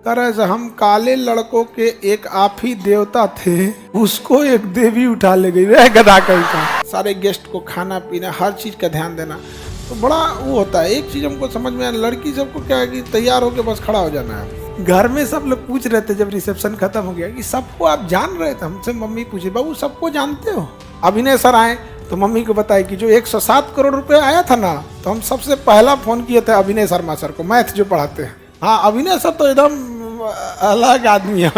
कर ऐसे हम काले लड़कों के एक आप ही देवता थे, उसको एक देवी उठा ले गई। वह गधा कहीं का। सारे गेस्ट को खाना पीना हर चीज का ध्यान देना तो बड़ा वो होता है। एक चीज हमको समझ में आया, लड़की सबको क्या है कि तैयार होके बस खड़ा हो जाना है। घर में सब लोग पूछ रहे थे जब रिसेप्शन खत्म हो गया कि सबको आप जान रहे थे। हमसे मम्मी पूछे, बाबू सबको जानते हो? अभिनय सर आए तो मम्मी को बताया कि जो 107 करोड़ रुपए आया था ना, तो हम सबसे पहला फोन किए थे अभिनय शर्मा सर को, मैथ जो पढ़ाते हैं। हाँ, अभिनय सर तो एकदम अलग आदमी है।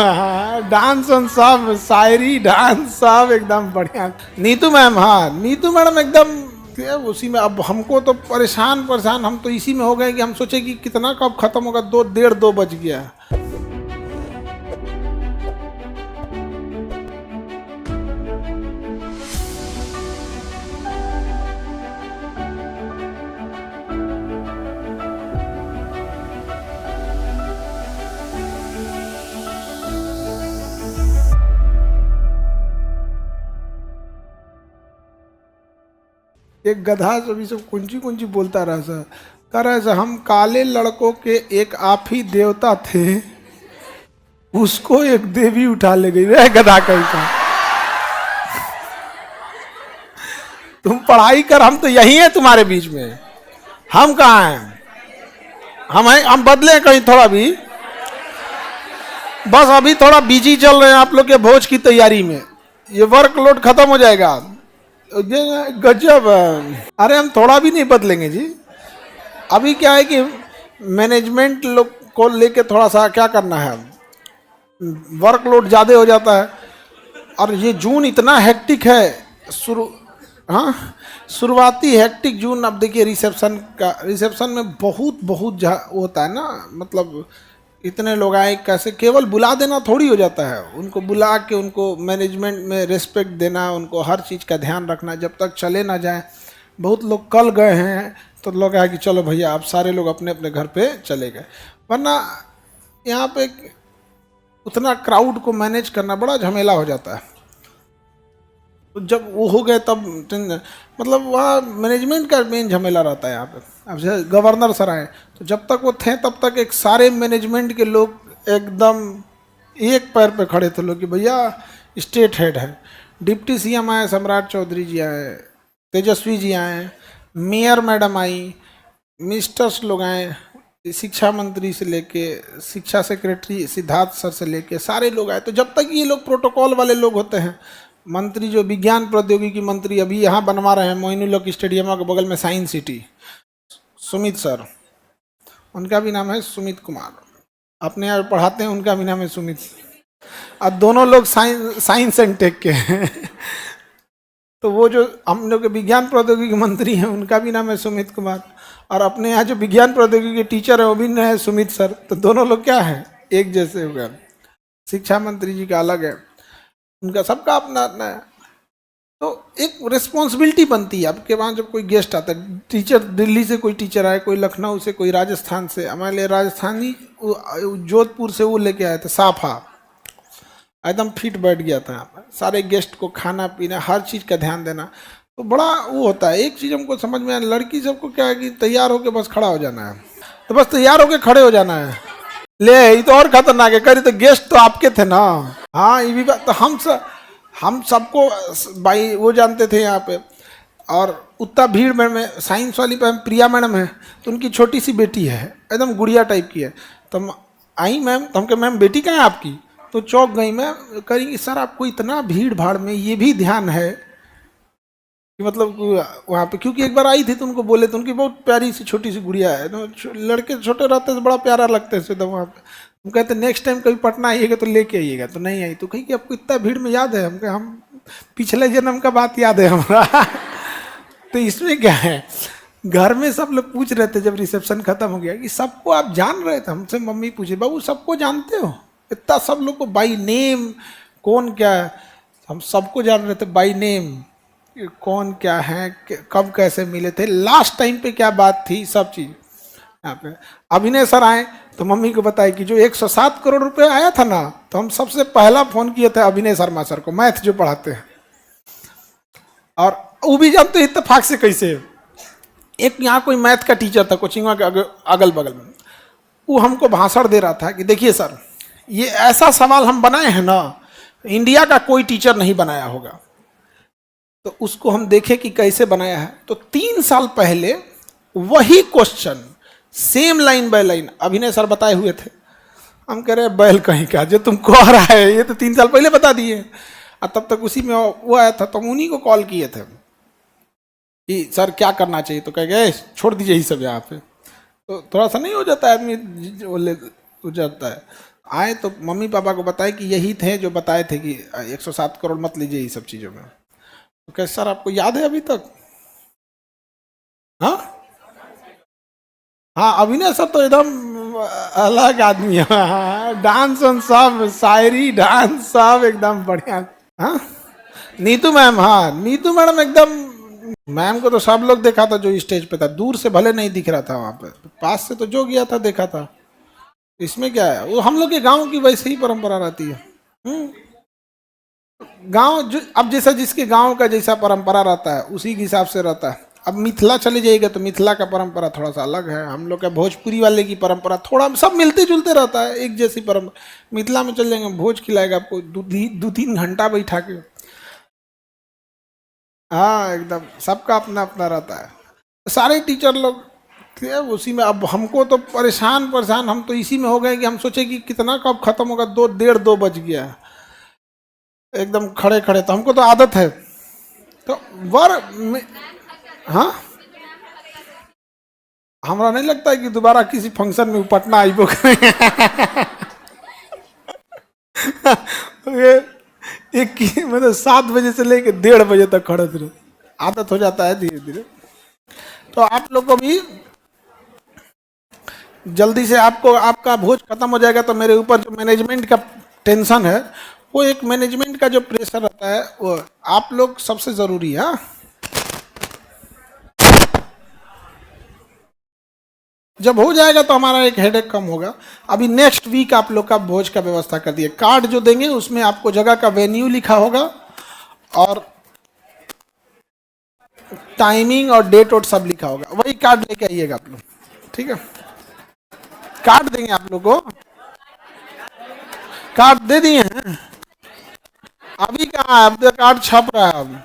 डांस सब, शायरी, डांस सब एकदम बढ़िया। नीतू मैम, हाँ नीतू मैडम एकदम उसी में। अब हमको तो परेशान हम तो इसी में हो गए कि हम सोचे कि कितना कब खत्म होगा, 2 बज गया। एक गधा सभी सब कुंची बोलता रहा सर। कह रहा सर हम काले लड़कों के एक आप ही देवता थे, उसको एक देवी उठा ले गई। वह गधा कहीं का। तुम पढ़ाई कर, हम तो यही है तुम्हारे बीच में। हम कहाँ हैं? हम बदले कहीं थोड़ा भी। बस अभी थोड़ा बिजी चल रहे हैं आप लोग के भोज की तैयारी में। ये वर्कलोड खत्म हो जाएगा। ये गजब। अरे हम थोड़ा भी नहीं बदलेंगे जी। अभी क्या है कि मैनेजमेंट लोग को लेके थोड़ा सा क्या करना है, वर्कलोड ज़्यादा हो जाता है। और ये जून इतना हेक्टिक है। शुरुआती हेक्टिक जून। अब देखिए रिसेप्शन में बहुत होता है ना, मतलब इतने लोग आए, कैसे केवल बुला देना थोड़ी हो जाता है। उनको बुला के उनको मैनेजमेंट में रिस्पेक्ट देना, उनको हर चीज़ का ध्यान रखना जब तक चले ना जाए। बहुत लोग कल गए हैं तो लोग आए कि चलो भैया आप सारे लोग अपने अपने घर पे चले गए, वरना यहाँ पे उतना क्राउड को मैनेज करना बड़ा झमेला हो जाता है। तो जब वो हो गए तब मतलब वहाँ मैनेजमेंट का मेन झमेला रहता है यहाँ पे। अब जैसे गवर्नर सर आए तो जब तक वो थे तब तक एक सारे मैनेजमेंट के लोग एकदम एक पैर पे खड़े थे लोग कि भैया स्टेट हेड है। डिप्टी सीएम आए, सम्राट चौधरी जी आए, तेजस्वी जी आए, मेयर मैडम आई, मिनिस्टर्स लोग आए, शिक्षा मंत्री से लेके शिक्षा सेक्रेटरी सिद्धार्थ सर से लेके सारे लोग आए। तो जब तक ये लोग प्रोटोकॉल वाले लोग होते हैं, मंत्री जो विज्ञान प्रौद्योगिकी मंत्री अभी यहाँ बनवा रहे हैं मोइनुल स्टेडियम के बगल में साइंस सिटी, सुमित सर, उनका भी नाम है सुमित कुमार। अपने यहाँ पढ़ाते हैं, उनका भी नाम है सुमित। और दोनों लोग साइंस एंड टेक के हैं। तो वो जो हम लोग के विज्ञान प्रौद्योगिकी मंत्री हैं उनका भी नाम है सुमित कुमार, और अपने यहाँ जो विज्ञान प्रौद्योगिकी के टीचर है वो भी है सुमित सर। तो दोनों लोग क्या है, एक जैसे हो गए। शिक्षा मंत्री जी का अलग है, उनका सबका अपना अपना है। तो एक रिस्पॉन्सिबिलिटी बनती है आपके वहाँ जब कोई गेस्ट आता है। टीचर दिल्ली से कोई टीचर आए, कोई लखनऊ से, कोई राजस्थान से। हमारे लिए राजस्थानी जोधपुर से वो लेके आए थे साफा, एकदम फिट बैठ गया था। यहाँ पर सारे गेस्ट को खाना पीना हर चीज़ का ध्यान देना तो बड़ा वो होता है। एक चीज़ हमको समझ में आया, लड़की सबको क्या है कि तैयार होके बस खड़ा हो जाना है। तो बस तैयार होके खड़े हो जाना है। ले ये तो और खतरनाक है, करी तो गेस्ट तो आपके थे ना। हाँ ये भी बात। तो हम सबको भाई वो जानते थे यहाँ पे। और उतना भीड़ में साइंस वाली पे प्रिया मैडम है, तो उनकी छोटी सी बेटी है, एकदम गुड़िया टाइप की है। तो आई मैम, तो हम कहे मैम बेटी कहाँ है आपकी? तो चौंक गई। मैं करेंगी सर आपको इतना भीड़ भाड़ में ये भी ध्यान है कि मतलब वहाँ पे, क्योंकि एक बार आई थी तो उनको बोले थे, उनकी बहुत प्यारी सी छोटी सी गुड़िया है। तो लड़के छोटे रहते तो बड़ा प्यारा लगते हैं तो वहाँ पे। हम कहते नेक्स्ट टाइम कभी पटना आइएगा तो लेके आइएगा। तो नहीं आई। तो कही कि आपको इतना भीड़ में याद है? हम कहे हम पिछले जन्म का बात याद है हमारा। तो इसमें क्या है, घर में सब लोग पूछ रहे थे जब रिसेप्शन खत्म हो गया कि सबको आप जान रहे थे। हमसे मम्मी पूछे, बाबू सबको जानते हो? इतना सब लोग को बाई नेम, कौन क्या है, हम सबको जान रहे थे बाई नेम, कौन क्या है, कब कैसे मिले थे, लास्ट टाइम पे क्या बात थी, सब चीज़ यहाँ पे। अभिनय सर आए तो मम्मी को बताया कि जो 107 करोड़ रुपए आया था ना, तो हम सबसे पहला फोन किए थे अभिनय शर्मा सर को, मैथ जो पढ़ाते हैं। और वो भी जानते इत्तेफाक से कैसे, एक यहाँ कोई मैथ का टीचर था कोचिंग के अगल बगल में, वो हमको भाषण दे रहा था कि देखिए सर, ये ऐसा सवाल हम बनाए हैं ना, इंडिया का कोई टीचर नहीं बनाया होगा। तो उसको हम देखे कि कैसे बनाया है। तो 3 साल पहले वही question same line by line अभिनय सर बताए हुए थे। हम कह रहे हैं बैल कहीं का, जो तुम कह रहा है ये तो 3 साल पहले बता दिए। और तब तक उसी में वो आया था, तो हम उन्हीं को कॉल किए थे कि सर क्या करना चाहिए। तो कह गए छोड़ दीजिए ये सब यहाँ पे। तो थोड़ा सा नहीं हो जाता है, आदमी हो जाता है। आए तो मम्मी पापा को बताए कि यही थे जो बताए थे कि 107 करोड़ मत लीजिए ये सब चीज़ों में। तो कह सर आपको याद है अभी तक? हाँ हाँ, अभिनय सर तो एकदम अलग आदमी है। डांस और सब, शायरी डांस सब एकदम बढ़िया। हाँ नीतू मैम, हाँ नीतू मैडम एकदम, मैम को तो सब लोग देखा था जो स्टेज पे था, दूर से भले नहीं दिख रहा था वहां पे, पास से तो जो गया था देखा था। इसमें क्या है, वो हम लोग के गांव की वैसे ही परंपरा रहती है। गांव जो अब जैसा जिसके गांव का जैसा परंपरा रहता है उसी के हिसाब से रहता है। अब मिथिला चले जाइएगा तो मिथिला का परंपरा थोड़ा सा अलग है, हम लोग का भोजपुरी वाले की परंपरा थोड़ा सब मिलते जुलते रहता है, एक जैसी परंपरा। मिथिला में चल जाएंगे, भोज खिलाएगा आपको 2-3 घंटा बैठा के। हाँ एकदम सबका अपना अपना रहता है। सारे टीचर लोग थे उसी में। अब हमको तो परेशान परेशान हम तो इसी में हो गए कि हम सोचे कि कितना कब खत्म होगा, 2 डेढ़ 2 बज गया एकदम खड़े खड़े। तो हमको तो आदत है। तो हाँ हमरा नहीं लगता है कि दोबारा किसी फंक्शन में पटना आइबो करेंगे। ये एक मतलब 7 बजे से लेके 1:30 बजे तक खड़े थे। आदत हो जाता है धीरे धीरे। तो आप लोग को भी जल्दी से आपको आपका भोज खत्म हो जाएगा तो मेरे ऊपर जो मैनेजमेंट का टेंशन है, वो एक मैनेजमेंट का जो प्रेशर रहता है वो आप लोग सबसे जरूरी है। जब हो जाएगा तो हमारा एक हेडेक कम होगा। अभी नेक्स्ट वीक आप लोग का भोज का व्यवस्था कर दिए, कार्ड जो देंगे उसमें आपको जगह का वेन्यू लिखा होगा और टाइमिंग और डेट और सब लिखा होगा, वही कार्ड लेके आइएगा आप लोग, ठीक है? कार्ड देंगे आप लोग को, कार्ड दे दिए हैं। अभी कहाँ है, अब तो कार्ड छप रहा है। अब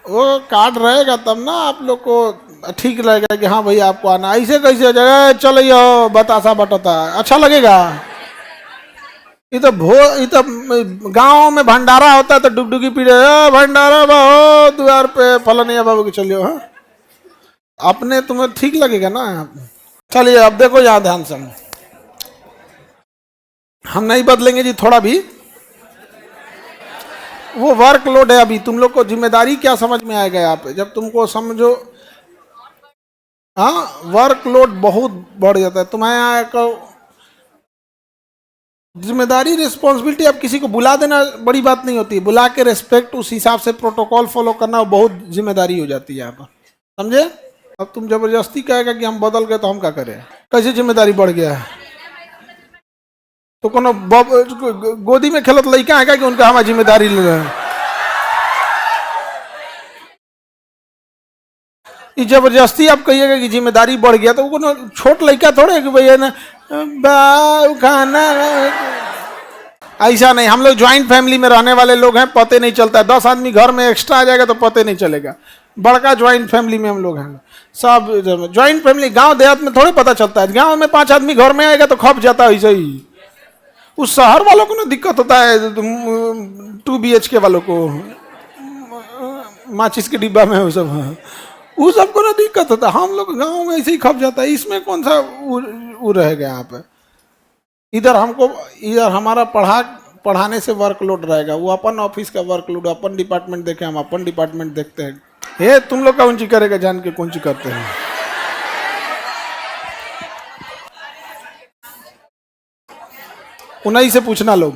वो कार्ड रहेगा तब ना आप लोग को ठीक लगेगा कि हाँ भाई आपको आना। ऐसे कैसे जगह चलो बतासा बटता अच्छा लगेगा। ये तो गांव में भंडारा होता है तो डुगडुगी पीड़े भंडारा बाहो द्वार पे फलनिया बाबू के चलियो। हाँ अपने तुम्हें ठीक लगेगा ना। चलिए अब देखो यहाँ ध्यान से, हम नहीं बदलेंगे जी थोड़ा भी। वो वर्कलोड है, अभी तुम लोग को जिम्मेदारी क्या समझ में आएगा यहाँ पे जब तुमको समझो। हाँ वर्कलोड बहुत बढ़ जाता है तुम्हारे यहाँ का। जिम्मेदारी रिस्पॉन्सिबिलिटी, अब किसी को बुला देना बड़ी बात नहीं होती, बुला के रेस्पेक्ट उस हिसाब से प्रोटोकॉल फॉलो करना बहुत जिम्मेदारी हो जाती है यहाँ पर, समझे? अब तुम जबरदस्ती कहेगा कि हम बदल गए तो हम क्या करें? कैसे जिम्मेदारी बढ़ गया है? तो कोनो गोदी में खेलत लड़का है कि उनका हमारी जिम्मेदारी ले रहे हैं? जबरदस्ती आप कहिएगा कि जिम्मेदारी बढ़ गया तो कोनो छोट लड़का थोड़े कि भैया ना खाना। ऐसा नहीं, हम लोग ज्वाइंट फैमिली में रहने वाले लोग हैं, पते नहीं चलता है। 10 आदमी घर में एक्स्ट्रा आ जाएगा तो पते नहीं चलेगा। बड़का ज्वाइंट फैमिली में हम लोग हैं सब। ज्वाइंट फैमिली गांव देहात में थोड़े पता चलता है। गांव में 5 आदमी घर में आएगा तो खप जाता है ऐसे ही। उस शहर वालों को ना दिक्कत होता है, 2 BHK वालों को माचिस के डिब्बा में वो सबको ना दिक्कत होता है। हम लोग गांव में ऐसे ही खप जाता है, इसमें कौन सा वो रहेगा यहाँ पे। इधर हमारा पढ़ाने से वर्कलोड रहेगा, वो अपन ऑफिस का वर्कलोड, अपन डिपार्टमेंट देखे, हम अपन डिपार्टमेंट देखते हैं। हे तुम लोग का ऊंची करेगा जान के कौन सी करते हैं। उन्हीं से पूछना लोग।